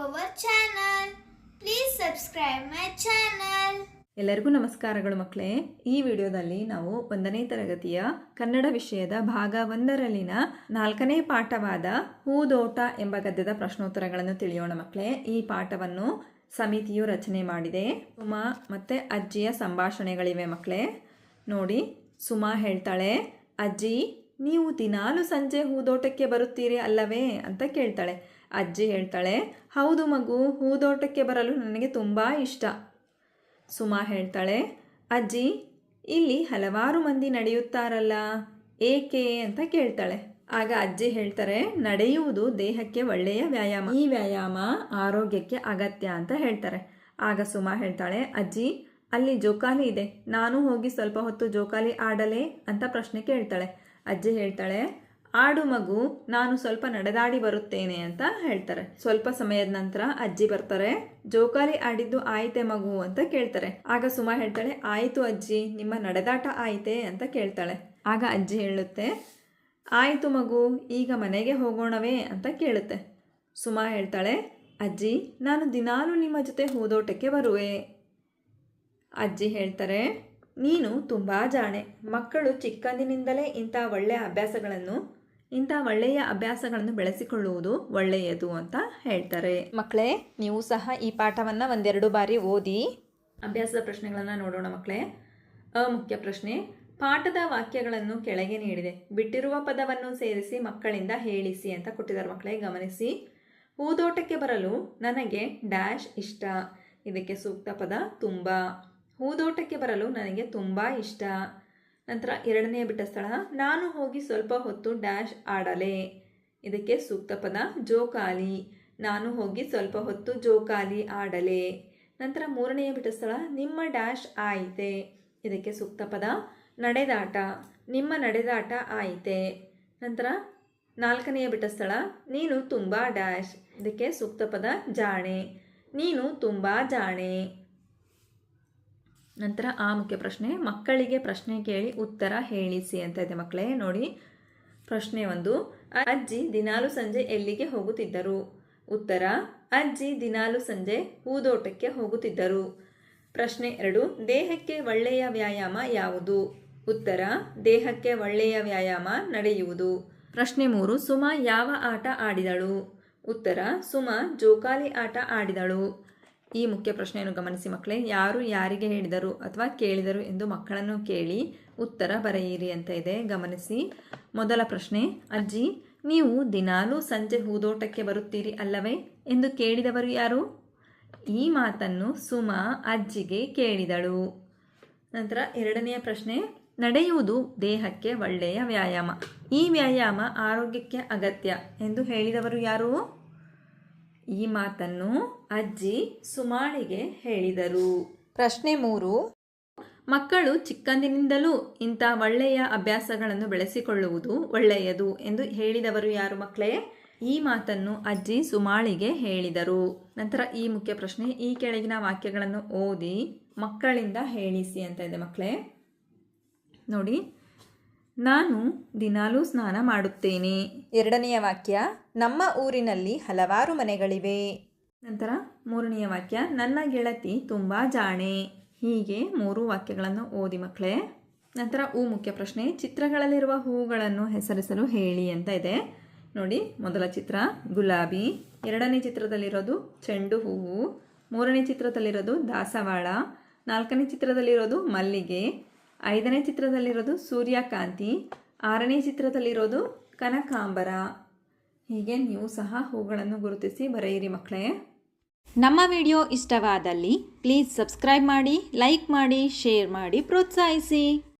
our channel. Please subscribe my channel. ಎಲ್ಲರಿಗೂ ನಮಸ್ಕಾರಗಳು ಮಕ್ಕಳೇ. ಈ ವಿಡಿಯೋದಲ್ಲಿ ನಾವು 1ನೇ ತರಗತಿಯ ಕನ್ನಡ ವಿಷಯದ ಭಾಗ 1ರಲ್ಲಿನ 4ನೇ ಪಾಠವಾದ ಹೂದೋಟ ಎಂಬ ಗದ್ಯದ ಪ್ರಶ್ನೋತ್ತರಗಳನ್ನು ತಿಳಿಯೋಣ ಮಕ್ಕಳೇ. ಈ ಪಾಠವನ್ನು ಸಮಿತಿಯು ರಚನೆ ಮಾಡಿದೆ. ಸುಮಾ ಮತ್ತು ಅಜ್ಜಿಯ ಸಂಭಾಷಣೆಗಳಿವೆ ಮಕ್ಕಳೇ. ನೋಡಿ, ಸುಮಾ ಹೇಳ್ತಾಳೆ, ಅಜ್ಜಿ ನೀವು ದಿನಾಲು ಸಂಜೆ ಹೂದೋಟಕ್ಕೆ ಬರುತ್ತೀರಿ ಅಲ್ಲವೇ ಅಂತ ಕೇಳ್ತಾಳೆ. ಅಜ್ಜಿ ಹೇಳ್ತಾಳೆ, ಹೌದು ಮಗು, ಹೂದೋಟಕ್ಕೆ ಬರಲು ನನಗೆ ತುಂಬ ಇಷ್ಟ. ಸುಮಾ ಹೇಳ್ತಾಳೆ, ಅಜ್ಜಿ ಇಲ್ಲಿ ಹಲವಾರು ಮಂದಿ ನಡೆಯುತ್ತಾರಲ್ಲ, ಏಕೆ ಅಂತ ಕೇಳ್ತಾಳೆ. ಆಗ ಅಜ್ಜಿ ಹೇಳ್ತಾರೆ, ನಡೆಯುವುದು ದೇಹಕ್ಕೆ ಒಳ್ಳೆಯ ವ್ಯಾಯಾಮ, ಈ ವ್ಯಾಯಾಮ ಆರೋಗ್ಯಕ್ಕೆ ಅಗತ್ಯ ಅಂತ ಹೇಳ್ತಾರೆ. ಆಗ ಸುಮಾ ಹೇಳ್ತಾಳೆ, ಅಜ್ಜಿ ಅಲ್ಲಿ ಜೋಕಾಲಿ ಇದೆ, ನಾನು ಹೋಗಿ ಸ್ವಲ್ಪ ಹೊತ್ತು ಜೋಕಾಲಿ ಆಡಲೇ ಅಂತ ಪ್ರಶ್ನೆ ಕೇಳ್ತಾಳೆ. ಅಜ್ಜಿ ಹೇಳ್ತಾಳೆ, ಆಡು ಮಗು, ನಾನು ಸ್ವಲ್ಪ ನಡೆದಾಡಿ ಬರುತ್ತೇನೆ ಅಂತ ಹೇಳ್ತಾರೆ. ಸ್ವಲ್ಪ ಸಮಯದ ನಂತರ ಅಜ್ಜಿ ಬರ್ತಾರೆ. ಜೋಕಾಲಿ ಆಡಿದ್ದು ಆಯ್ತೆ ಮಗು ಅಂತ ಕೇಳ್ತಾರೆ. ಆಗ ಸುಮಾ ಹೇಳ್ತಾಳೆ, ಆಯಿತು ಅಜ್ಜಿ, ನಿಮ್ಮ ನಡೆದಾಟ ಆಯ್ತೆ ಅಂತ ಕೇಳ್ತಾಳೆ. ಆಗ ಅಜ್ಜಿ ಹೇಳುತ್ತೆ, ಆಯಿತು ಮಗು, ಈಗ ಮನೆಗೆ ಹೋಗೋಣವೇ ಅಂತ ಕೇಳುತ್ತೆ. ಸುಮಾ ಹೇಳ್ತಾಳೆ, ಅಜ್ಜಿ ನಾನು ದಿನಾಲೂ ನಿಮ್ಮ ಜೊತೆ ಹೂದೋಟಕ್ಕೆ ಬರುವೆ. ಅಜ್ಜಿ ಹೇಳ್ತಾರೆ, ನೀನು ತುಂಬ ಜಾಣೆ. ಮಕ್ಕಳು ಚಿಕ್ಕಂದಿನಿಂದಲೇ ಇಂಥ ಒಳ್ಳೆಯ ಅಭ್ಯಾಸಗಳನ್ನು ಬೆಳೆಸಿಕೊಳ್ಳುವುದು ಒಳ್ಳೆಯದು ಅಂತ ಹೇಳ್ತಾರೆ. ಮಕ್ಕಳೇ, ನೀವು ಸಹ ಈ ಪಾಠವನ್ನು 1-2 ಬಾರಿ ಓದಿ. ಅಭ್ಯಾಸದ ಪ್ರಶ್ನೆಗಳನ್ನು ನೋಡೋಣ ಮಕ್ಕಳೇ. ಮುಖ್ಯ ಪ್ರಶ್ನೆ, ಪಾಠದ ವಾಕ್ಯಗಳನ್ನು ಕೆಳಗೆ ನೀಡಿದೆ, ಬಿಟ್ಟಿರುವ ಪದವನ್ನು ಸೇರಿಸಿ ಮಕ್ಕಳಿಂದ ಹೇಳಿಸಿ ಅಂತ ಕೊಟ್ಟಿದ್ದಾರೆ ಮಕ್ಕಳೇ. ಗಮನಿಸಿ. ಹೂದೋಟಕ್ಕೆ ಬರಲು ನನಗೆ ಡ್ಯಾಶ್ ಇಷ್ಟ. ಇದಕ್ಕೆ ಸೂಕ್ತ ಪದ ತುಂಬ. ಹೂದೋಟಕ್ಕೆ ಬರಲು ನನಗೆ ತುಂಬ ಇಷ್ಟ. ನಂತರ 2ನೇ ಬಿಟ್ಟ ಸ್ಥಳ, ನಾನು ಹೋಗಿ ಸ್ವಲ್ಪ ಹೊತ್ತು ಡ್ಯಾಶ್ ಆಡಲೆ. ಇದಕ್ಕೆ ಸೂಕ್ತ ಪದ ಜೋಕಾಲಿ. ನಾನು ಹೋಗಿ ಸ್ವಲ್ಪ ಹೊತ್ತು ಜೋಕಾಲಿ ಆಡಲೆ. ನಂತರ 3ನೇ ಬಿಟ್ಟ ಸ್ಥಳ, ನಿಮ್ಮ ಡ್ಯಾಶ್ ಆಯಿತೆ. ಇದಕ್ಕೆ ಸೂಕ್ತ ಪದ ನಡೆದಾಟ. ನಿಮ್ಮ ನಡೆದಾಟ ಆಯಿತೆ. ನಂತರ 4ನೇ ಬಿಟ್ಟ ಸ್ಥಳ, ನೀನು ತುಂಬ ಡ್ಯಾಶ್. ಇದಕ್ಕೆ ಸೂಕ್ತ ಪದ ಜಾಣೆ. ನೀನು ತುಂಬ ಜಾಣೆ. ನಂತರ ಮುಖ್ಯ ಪ್ರಶ್ನೆ, ಮಕ್ಕಳಿಗೆ ಪ್ರಶ್ನೆ ಕೇಳಿ ಉತ್ತರ ಹೇಳಿಸಿ ಅಂತ ಇದೆ ಮಕ್ಕಳೇ. ನೋಡಿ, ಪ್ರಶ್ನೆ 1, ಅಜ್ಜಿ ದಿನಾಲು ಸಂಜೆ ಎಲ್ಲಿಗೆ ಹೋಗುತ್ತಿದ್ದರು? ಉತ್ತರ, ಅಜ್ಜಿ ದಿನಾಲು ಸಂಜೆ ಹೂದೋಟಕ್ಕೆ ಹೋಗುತ್ತಿದ್ದರು. ಪ್ರಶ್ನೆ 2, ದೇಹಕ್ಕೆ ಒಳ್ಳೆಯ ವ್ಯಾಯಾಮ ಯಾವುದು? ಉತ್ತರ, ದೇಹಕ್ಕೆ ಒಳ್ಳೆಯ ವ್ಯಾಯಾಮ ನಡೆಯುವುದು. ಪ್ರಶ್ನೆ 3, ಸುಮಾ ಯಾವ ಆಟ ಆಡಿದಳು? ಉತ್ತರ, ಸುಮಾ ಜೋಕಾಲಿ ಆಟ ಆಡಿದಳು. ಈ ಮುಖ್ಯ ಪ್ರಶ್ನೆಯನ್ನು ಗಮನಿಸಿ ಮಕ್ಕಳೇ. ಯಾರು ಯಾರಿಗೆ ಹೇಳಿದರು ಅಥವಾ ಕೇಳಿದರು ಎಂದು ಮಕ್ಕಳನ್ನು ಕೇಳಿ ಉತ್ತರ ಬರೆಯಿರಿ ಅಂತ ಇದೆ. ಗಮನಿಸಿ. ಮೊದಲ ಪ್ರಶ್ನೆ, ಅಜ್ಜಿ ನೀವು ದಿನಾಲೂ ಸಂಜೆ ಹೂದೋಟಕ್ಕೆ ಬರುತ್ತೀರಿ ಅಲ್ಲವೇ ಎಂದು ಕೇಳಿದವರು ಯಾರು? ಈ ಮಾತನ್ನು ಸುಮಾ ಅಜ್ಜಿಗೆ ಕೇಳಿದಳು. ನಂತರ 2ನೆಯ ಪ್ರಶ್ನೆ, ನಡೆಯುವುದು ದೇಹಕ್ಕೆ ಒಳ್ಳೆಯ ವ್ಯಾಯಾಮ, ಈ ವ್ಯಾಯಾಮ ಆರೋಗ್ಯಕ್ಕೆ ಅಗತ್ಯ ಎಂದು ಹೇಳಿದವರು ಯಾರು? ಈ ಮಾತನ್ನು ಅಜ್ಜಿ ಸುಮಾಳಿಗೆ ಹೇಳಿದರು. ಪ್ರಶ್ನೆ 3, ಮಕ್ಕಳು ಚಿಕ್ಕಂದಿನಿಂದಲೂ ಇಂಥ ಒಳ್ಳೆಯ ಅಭ್ಯಾಸಗಳನ್ನು ಬೆಳೆಸಿಕೊಳ್ಳುವುದು ಒಳ್ಳೆಯದು ಎಂದು ಹೇಳಿದವರು ಯಾರು ಮಕ್ಕಳೇ? ಈ ಮಾತನ್ನು ಅಜ್ಜಿ ಸುಮಾಳಿಗೆ ಹೇಳಿದರು. ನಂತರ ಈ ಮುಖ್ಯ ಪ್ರಶ್ನೆ, ಈ ಕೆಳಗಿನ ವಾಕ್ಯಗಳನ್ನು ಓದಿ ಮಕ್ಕಳಿಂದ ಹೇಳಿಸಿ ಅಂತ ಇದೆ ಮಕ್ಕಳೇ. ನೋಡಿ, ನಾನು ದಿನಾಲೂ ಸ್ನಾನ ಮಾಡುತ್ತೇನೆ. 2ನೆಯ ವಾಕ್ಯ, ನಮ್ಮ ಊರಿನಲ್ಲಿ ಹಲವಾರು ಮನೆಗಳಿವೆ. ನಂತರ 3ನೆಯ ವಾಕ್ಯ, ನನ್ನ ಗೆಳತಿ ತುಂಬ ಜಾಣೆ. ಹೀಗೆ 3 ವಾಕ್ಯಗಳನ್ನು ಓದಿ ಮಕ್ಕಳೇ. ನಂತರ ಮುಖ್ಯ ಪ್ರಶ್ನೆ, ಚಿತ್ರಗಳಲ್ಲಿರುವ ಹೂಗಳನ್ನು ಹೆಸರಿಸಲು ಹೇಳಿ ಅಂತ ಇದೆ. ನೋಡಿ, ಮೊದಲ ಚಿತ್ರ ಗುಲಾಬಿ, 2ನೇ ಚಿತ್ರದಲ್ಲಿರೋದು ಚೆಂಡು ಹೂವು, 3ನೇ ಚಿತ್ರದಲ್ಲಿರೋದು ದಾಸವಾಳ, 4ನೇ ಚಿತ್ರದಲ್ಲಿರೋದು ಮಲ್ಲಿಗೆ, 5ನೇ ಚಿತ್ರದಲ್ಲಿರೋದು ಸೂರ್ಯಕಾಂತಿ, 6ನೇ ಚಿತ್ರದಲ್ಲಿರೋದು ಕನಕಾಂಬರ. ಹೀಗೆ ನೀವು ಸಹ ಹೂಗಳನ್ನು ಗುರುತಿಸಿ ಬರೆಯಿರಿ ಮಕ್ಕಳೇ. ನಮ್ಮ ವಿಡಿಯೋ ಇಷ್ಟವಾದಲ್ಲಿ ಪ್ಲೀಸ್ ಸಬ್ಸ್ಕ್ರೈಬ್ ಮಾಡಿ, ಲೈಕ್ ಮಾಡಿ, ಶೇರ್ ಮಾಡಿ, ಪ್ರೋತ್ಸಾಹಿಸಿ.